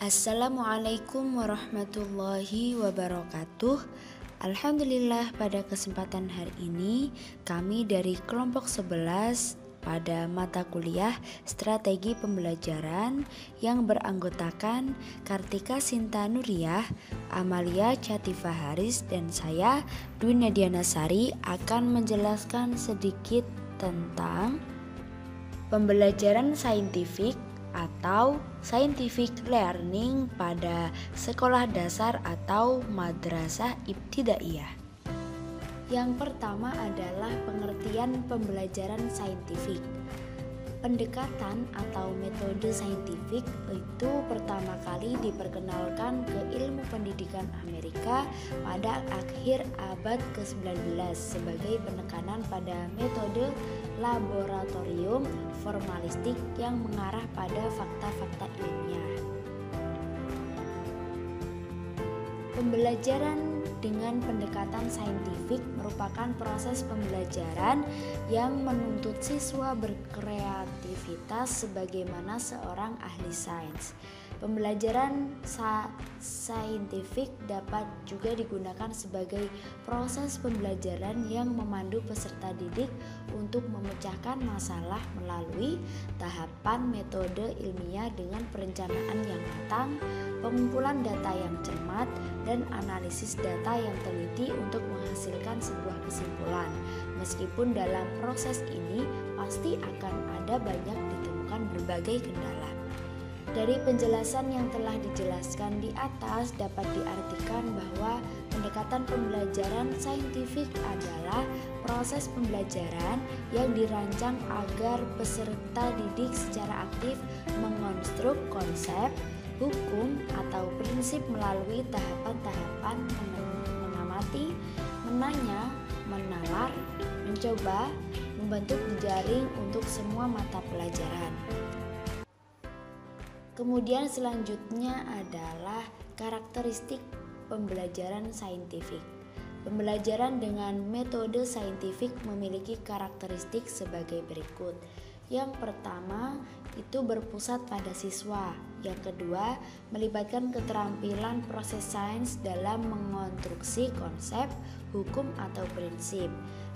Assalamualaikum warahmatullahi wabarakatuh. Alhamdulillah, pada kesempatan hari ini kami dari kelompok 11 pada mata kuliah Strategi Pembelajaran yang beranggotakan Kartika Sinta Nuriyah, Amalia Chatifa Haris, dan saya Dwi Nadiana Sari akan menjelaskan sedikit tentang pembelajaran saintifik atau scientific learning pada sekolah dasar atau madrasah ibtidaiyah. Yang pertama adalah pengertian pembelajaran saintifik. Pendekatan atau metode saintifik itu pertama kali diperkenalkan ke ilmu pendidikan Amerika pada akhir abad ke-19 sebagai penekanan pada metode laboratorium formalistik yang mengarah pada fakta-fakta ilmiah. Pembelajaran dengan pendekatan saintifik merupakan proses pembelajaran yang menuntut siswa berkreativitas sebagaimana seorang ahli sains. Pembelajaran saintifik dapat juga digunakan sebagai proses pembelajaran yang memandu peserta didik untuk memecahkan masalah melalui tahapan metode ilmiah dengan perencanaan yang matang, pengumpulan data yang cermat, dan analisis data yang teliti untuk menghasilkan sebuah kesimpulan. Meskipun dalam proses ini pasti akan ada banyak ditemukan berbagai kendala. Dari penjelasan yang telah dijelaskan di atas dapat diartikan bahwa pendekatan pembelajaran saintifik adalah proses pembelajaran yang dirancang agar peserta didik secara aktif mengonstruk konsep, hukum, atau prinsip melalui tahapan-tahapan mengamati, menanya, menalar, mencoba, membentuk jejaring untuk semua mata pelajaran. Kemudian selanjutnya adalah karakteristik pembelajaran saintifik. Pembelajaran dengan metode saintifik memiliki karakteristik sebagai berikut. Yang pertama itu berpusat pada siswa. Yang kedua, melibatkan keterampilan proses sains dalam mengonstruksi konsep, hukum, atau prinsip.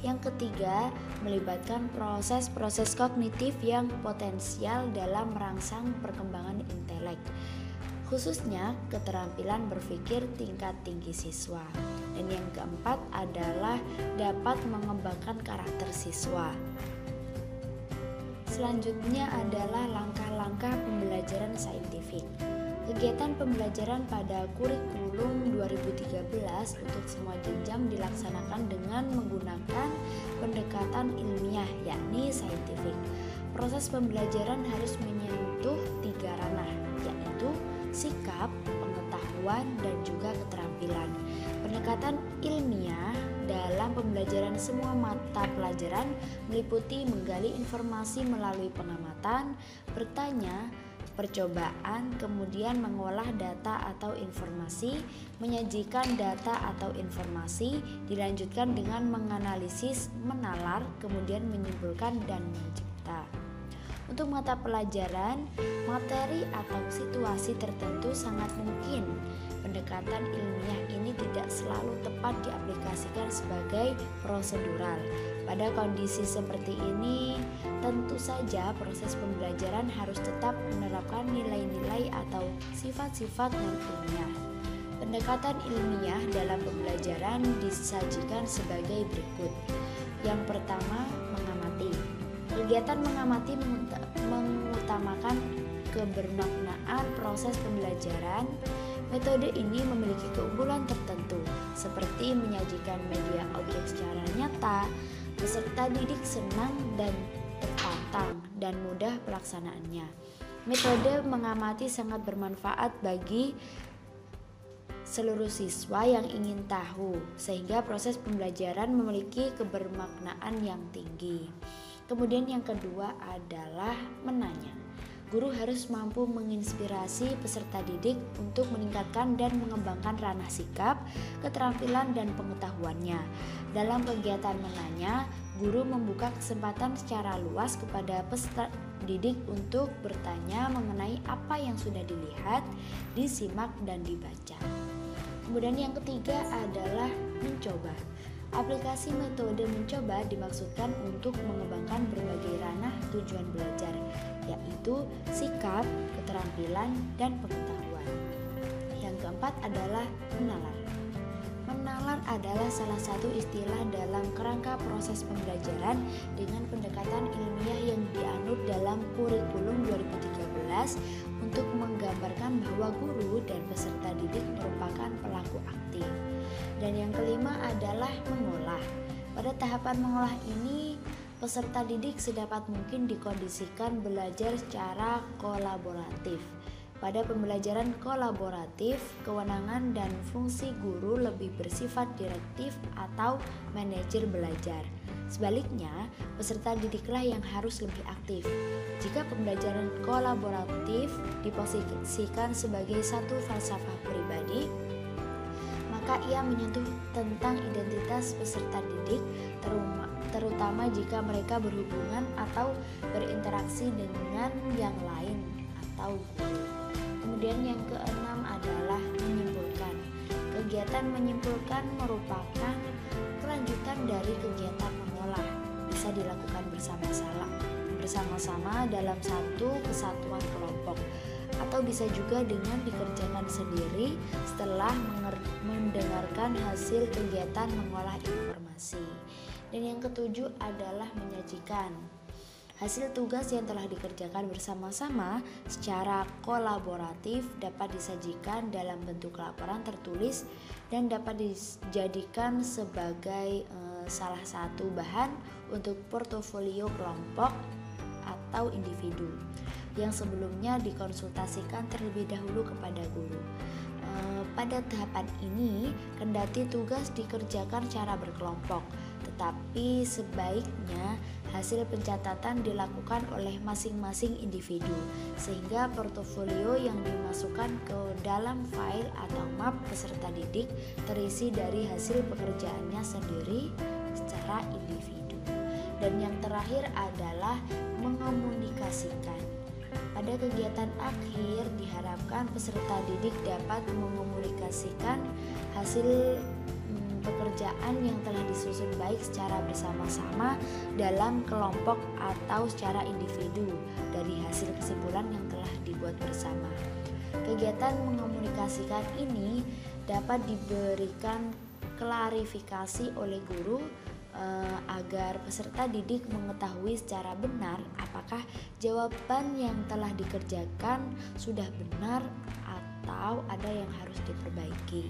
Yang ketiga, melibatkan proses-proses kognitif yang potensial dalam merangsang perkembangan intelek, khususnya keterampilan berpikir tingkat tinggi siswa. Dan yang keempat adalah dapat mengembangkan karakter siswa. Selanjutnya adalah langkah-langkah pembelajaran saintifik. Kegiatan pembelajaran pada kurikulum 2013 untuk semua jenjang dilaksanakan dengan menggunakan pendekatan ilmiah, yakni saintifik. Proses pembelajaran harus menyentuh 3 ranah, yaitu sikap, pengetahuan, dan juga keterampilan. Pendekatan ilmiah dalam pembelajaran semua mata pelajaran meliputi menggali informasi melalui pengamatan, bertanya, percobaan, kemudian mengolah data atau informasi, menyajikan data atau informasi, dilanjutkan dengan menganalisis, menalar, kemudian menyimpulkan dan mencipta. Untuk mata pelajaran, materi atau situasi tertentu sangat mungkin pendekatan ilmiah ini tidak selalu tepat diaplikasikan sebagai prosedural. Pada kondisi seperti ini, tentu saja proses pembelajaran harus tetap menerapkan nilai-nilai atau sifat-sifat non-ilmiah. Pendekatan ilmiah dalam pembelajaran disajikan sebagai berikut. Yang pertama, mengamati. Kegiatan mengamati mengutamakan kebermaknaan proses pembelajaran. Metode ini memiliki keunggulan tertentu, seperti menyajikan media objek secara nyata. Peserta didik senang dan tertantang dan mudah pelaksanaannya. Metode mengamati sangat bermanfaat bagi seluruh siswa yang ingin tahu, sehingga proses pembelajaran memiliki kebermaknaan yang tinggi. Kemudian yang kedua adalah menanya. Guru harus mampu menginspirasi peserta didik untuk meningkatkan dan mengembangkan ranah sikap, keterampilan, dan pengetahuannya. Dalam kegiatan menanya, guru membuka kesempatan secara luas kepada peserta didik untuk bertanya mengenai apa yang sudah dilihat, disimak, dan dibaca. Kemudian yang ketiga adalah mencoba. Aplikasi metode mencoba dimaksudkan untuk mengembangkan berbagai ranah tujuan belajar, yaitu sikap, keterampilan, dan pengetahuan. Yang keempat adalah menalar. Menalar adalah salah satu istilah dalam kerangka proses pembelajaran dengan pendekatan ilmiah yang dianut dalam kurikulum 2013 untuk menggambarkan bahwa guru dan peserta didik merupakan pelaku aktif. Dan yang kelima adalah mengolah. Pada tahapan mengolah ini, peserta didik sedapat mungkin dikondisikan belajar secara kolaboratif. Pada pembelajaran kolaboratif, kewenangan dan fungsi guru lebih bersifat direktif atau manajer belajar. Sebaliknya, peserta didiklah yang harus lebih aktif. Jika pembelajaran kolaboratif diposisikan sebagai satu falsafah pribadi, maka ia menyentuh tentang identitas peserta didik, terutama jika mereka berhubungan atau berinteraksi dengan yang lain atau guru. Kemudian yang keenam adalah menyimpulkan. Kegiatan menyimpulkan merupakan kelanjutan dari kegiatan mengolah. Bisa dilakukan bersama-sama dalam satu kesatuan kelompok, atau bisa juga dengan dikerjakan sendiri setelah mendengarkan hasil kegiatan mengolah informasi. Dan yang ketujuh adalah menyajikan. Hasil tugas yang telah dikerjakan bersama-sama secara kolaboratif dapat disajikan dalam bentuk laporan tertulis dan dapat dijadikan sebagai salah satu bahan untuk portofolio kelompok atau individu yang sebelumnya dikonsultasikan terlebih dahulu kepada guru. Pada tahapan ini, kendati tugas dikerjakan secara berkelompok, tetapi sebaiknya hasil pencatatan dilakukan oleh masing-masing individu, sehingga portofolio yang dimasukkan ke dalam file atau map peserta didik terisi dari hasil pekerjaannya sendiri secara individu. Dan yang terakhir adalah mengomunikasikan. Pada kegiatan akhir diharapkan peserta didik dapat mengomunikasikan hasil pekerjaan yang telah disusun baik secara bersama-sama dalam kelompok atau secara individu dari hasil kesimpulan yang telah dibuat bersama. Kegiatan mengomunikasikan ini dapat diberikan klarifikasi oleh guru agar peserta didik mengetahui secara benar apakah jawaban yang telah dikerjakan sudah benar atau ada yang harus diperbaiki.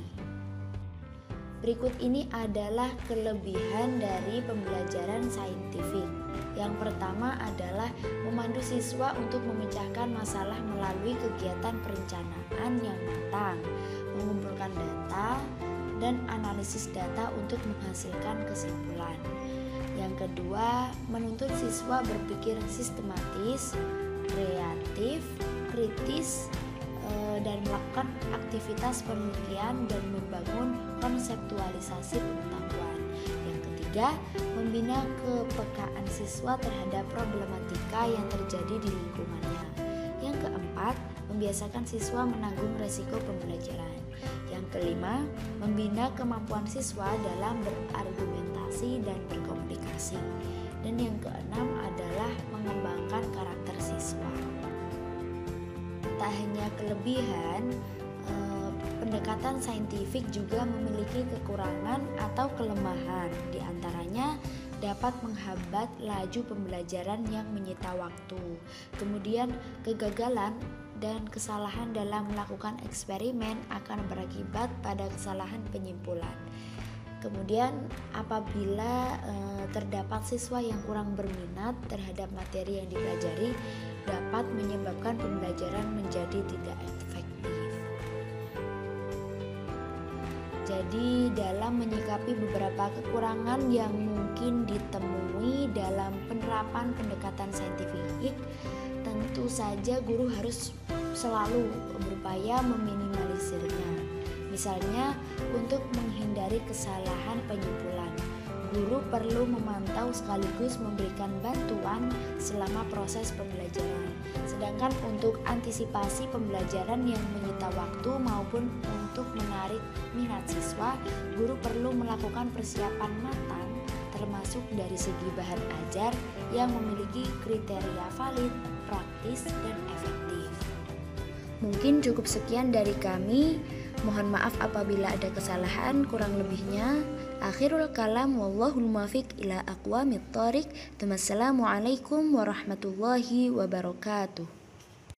Berikut ini adalah kelebihan dari pembelajaran saintifik. Yang pertama adalah memandu siswa untuk memecahkan masalah melalui kegiatan perencanaan yang matang, mengumpulkan data, dan analisis data untuk menghasilkan kesimpulan. Yang kedua, menuntut siswa berpikir sistematis, kreatif, kritis, dan melakukan aktivitas penelitian dan membangun konseptualisasi pengetahuan. Yang ketiga, membina kepekaan siswa terhadap problematika yang terjadi di lingkungannya. Yang keempat, membiasakan siswa menanggung resiko pembelajaran. Yang kelima, membina kemampuan siswa dalam berargumentasi dan berkomunikasi. Dan yang keenam adalah mengembangkan karakter siswa. Tak hanya kelebihan, pendekatan saintifik juga memiliki kekurangan atau kelemahan. Di antaranya dapat menghambat laju pembelajaran yang menyita waktu. Kemudian kegagalan dan kesalahan dalam melakukan eksperimen akan berakibat pada kesalahan penyimpulan. Kemudian apabila terdapat siswa yang kurang berminat terhadap materi yang dipelajari, dapat menyebabkan pembelajaran menjadi tidak efektif. Jadi dalam menyikapi beberapa kekurangan yang mungkin ditemui dalam penerapan pendekatan saintifik, tentu saja guru harus selalu berupaya meminimalisirnya. Misalnya untuk menghindari kesalahan penyimpulan, Guru perlu memantau sekaligus memberikan bantuan selama proses pembelajaran. Sedangkan untuk antisipasi pembelajaran yang menyita waktu maupun untuk menarik minat siswa, guru perlu melakukan persiapan matang termasuk dari segi bahan ajar yang memiliki kriteria valid, praktis, dan efektif. Mungkin cukup sekian dari kami. Mohon maaf apabila ada kesalahan, kurang lebihnya. Akhirul kalam wallahul muwaffiq ila aqwamit thoriq. Wassalamualaikum warahmatullahi wabarakatuh.